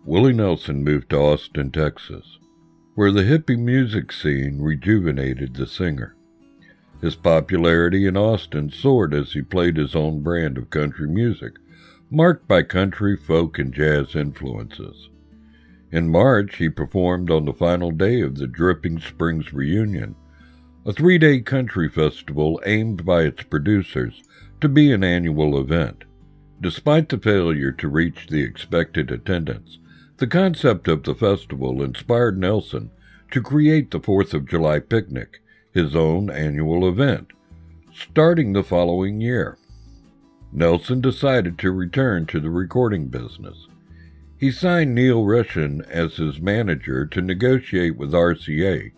Willie Nelson moved to Austin, Texas, where the hippie music scene rejuvenated the singer. His popularity in Austin soared as he played his own brand of country music, marked by country, folk, and jazz influences. In March, he performed on the final day of the Dripping Springs Reunion, a 3-day country festival aimed by its producers to be an annual event. Despite the failure to reach the expected attendance, the concept of the festival inspired Nelson to create the 4th of July Picnic, his own annual event, starting the following year. Nelson decided to return to the recording business. He signed Neil Russian as his manager to negotiate with RCA,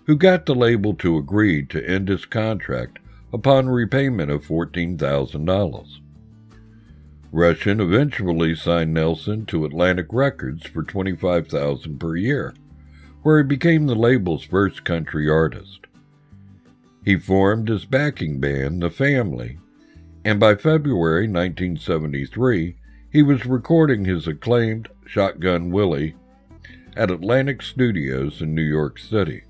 who got the label to agree to end his contract upon repayment of $14,000. Russian eventually signed Nelson to Atlantic Records for $25,000 per year, where he became the label's first country artist. He formed his backing band, The Family, and by February 1973, he was recording his acclaimed Shotgun Willie at Atlantic Studios in New York City.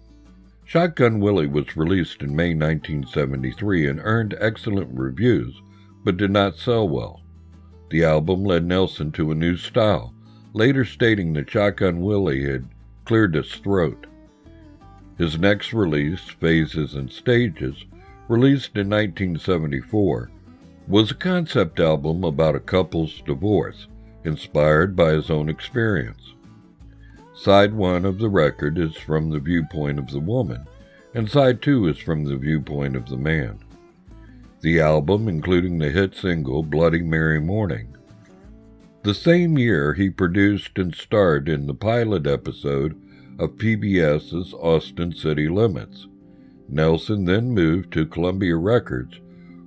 Shotgun Willie was released in May 1973 and earned excellent reviews, but did not sell well. The album led Nelson to a new style, later stating that Shotgun Willie had cleared his throat. His next release, Phases and Stages, released in 1974, was a concept album about a couple's divorce, inspired by his own experience. Side 1 of the record is from the viewpoint of the woman, and Side 2 is from the viewpoint of the man. The album, including the hit single Bloody Mary Morning. The same year, he produced and starred in the pilot episode of PBS's Austin City Limits. Nelson then moved to Columbia Records,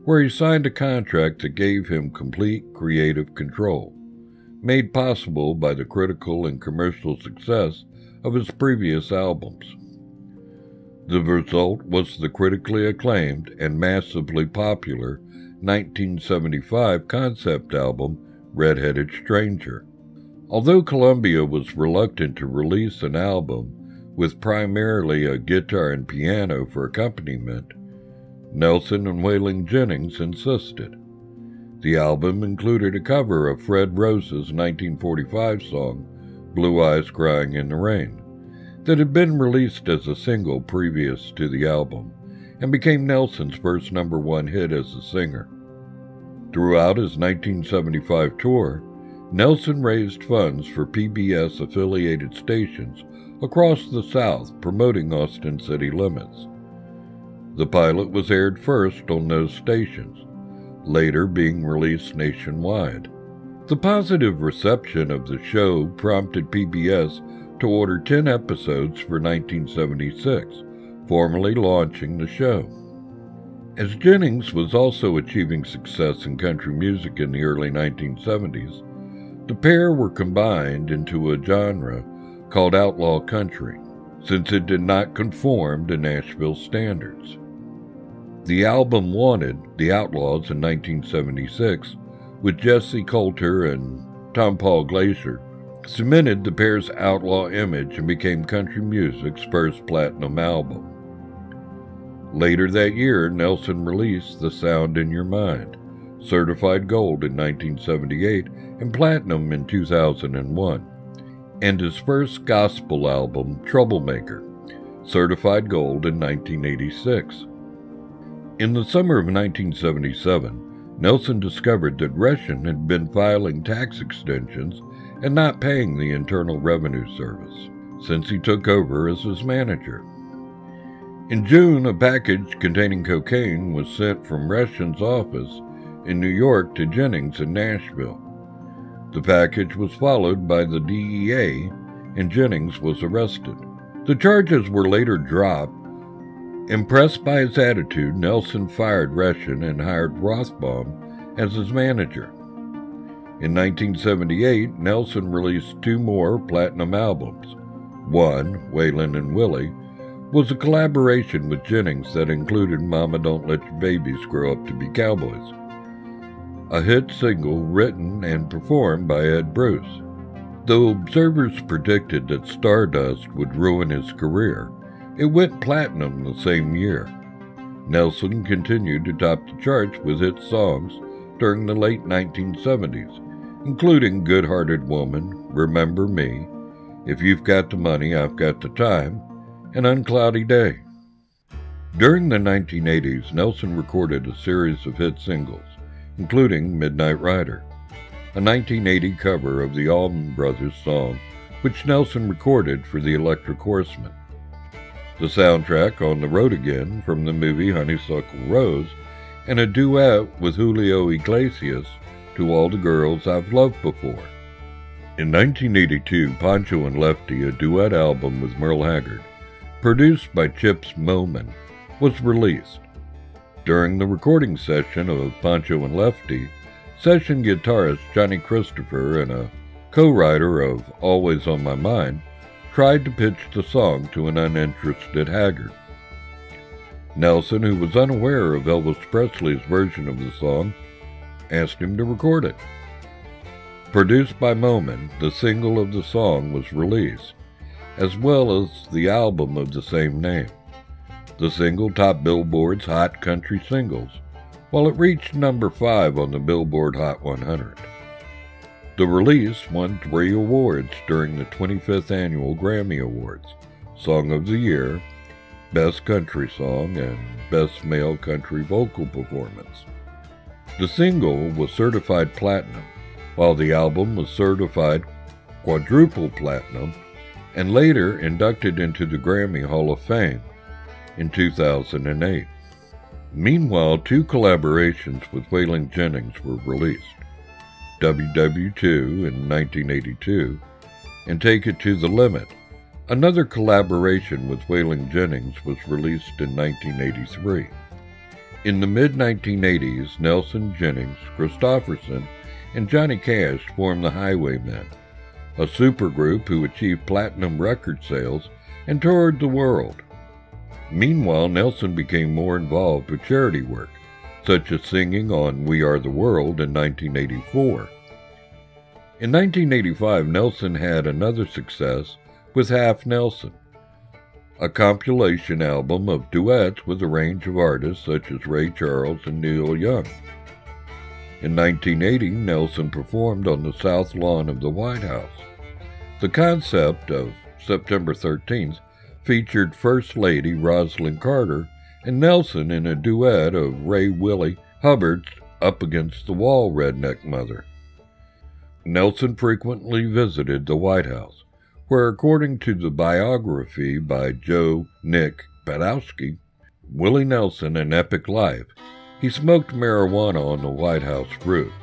where he signed a contract that gave him complete creative control, made possible by the critical and commercial success of his previous albums. The result was the critically acclaimed and massively popular 1975 concept album Red-Headed Stranger. Although Columbia was reluctant to release an album with primarily a guitar and piano for accompaniment, Nelson and Waylon Jennings insisted. The album included a cover of Fred Rose's 1945 song, Blue Eyes Crying in the Rain, that had been released as a single previous to the album, and became Nelson's first #1 hit as a singer. Throughout his 1975 tour, Nelson raised funds for PBS-affiliated stations across the South promoting Austin City Limits. The pilot was aired first on those stations, later being released nationwide. The positive reception of the show prompted PBS to order 10 episodes for 1976, formally launching the show. As Jennings was also achieving success in country music in the early 1970s, the pair were combined into a genre called outlaw country, since it did not conform to Nashville standards. The album Wanted, The Outlaws in 1976, with Jesse Coulter and Tom Paul Glacier, cemented the pair's outlaw image and became country music's first platinum album. Later that year, Nelson released The Sound in Your Mind, certified gold in 1978 and platinum in 2001, and his first gospel album, Troublemaker, certified gold in 1986. In the summer of 1977, Nelson discovered that Russian had been filing tax extensions and not paying the Internal Revenue Service since he took over as his manager. In June, a package containing cocaine was sent from Russian's office in New York to Jennings in Nashville. The package was followed by the DEA, and Jennings was arrested. The charges were later dropped. Impressed by his attitude, Nelson fired Russian and hired Rothbaum as his manager. In 1978, Nelson released 2 more platinum albums. One, Waylon and Willie, was a collaboration with Jennings that included Mama Don't Let Your Babies Grow Up to Be Cowboys, a hit single written and performed by Ed Bruce. Though observers predicted that Stardust would ruin his career, it went platinum the same year. Nelson continued to top the charts with hit songs during the late 1970s, including Good-Hearted Woman, Remember Me, If You've Got the Money, I've Got the Time, and Uncloudy Day. During the 1980s, Nelson recorded a series of hit singles, including Midnight Rider, a 1980 cover of the Allman Brothers song, which Nelson recorded for the Electric Horsemen. The soundtrack, On the Road Again, from the movie Honeysuckle Rose, and a duet with Julio Iglesias, To All the Girls I've Loved Before. In 1982, Pancho and Lefty, a duet album with Merle Haggard, produced by Chips Moman, was released. During the recording session of Pancho and Lefty, session guitarist Johnny Christopher and a co-writer of Always on My Mind tried to pitch the song to an uninterested Haggard. Nelson, who was unaware of Elvis Presley's version of the song, asked him to record it. Produced by Moman, the single of the song was released, as well as the album of the same name. The single topped Billboard's Hot Country Singles, while it reached number 5 on the Billboard Hot 100. The release won 3 awards during the 25th Annual Grammy Awards: Song of the Year, Best Country Song, and Best Male Country Vocal Performance. The single was certified platinum, while the album was certified quadruple platinum and later inducted into the Grammy Hall of Fame in 2008. Meanwhile, 2 collaborations with Waylon Jennings were released: WW2 in 1982 and Take It to the Limit. Another collaboration with Waylon Jennings was released in 1983. In the mid-1980s, Nelson, Jennings, Christopherson, and Johnny Cash formed the Highwaymen, a supergroup who achieved platinum record sales and toured the world. Meanwhile, Nelson became more involved with charity work, such as singing on We Are the World in 1984. In 1985, Nelson had another success with Half Nelson, a compilation album of duets with a range of artists such as Ray Charles and Neil Young. In 1980, Nelson performed on the South Lawn of the White House. The concept of September 13th featured First Lady Rosalind Carter and Nelson in a duet of Ray Willie Hubbard's Up Against the Wall, Redneck Mother. Nelson frequently visited the White House, where, according to the biography by Joe Nick Badowski, Willie Nelson, An Epic Life, he smoked marijuana on the White House roof.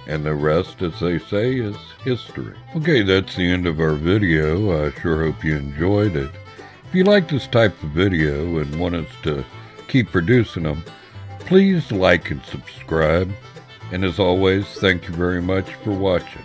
And the rest, as they say, is history. Okay, that's the end of our video. I sure hope you enjoyed it. If you like this type of video and want us to keep producing them, please like and subscribe. And as always, thank you very much for watching.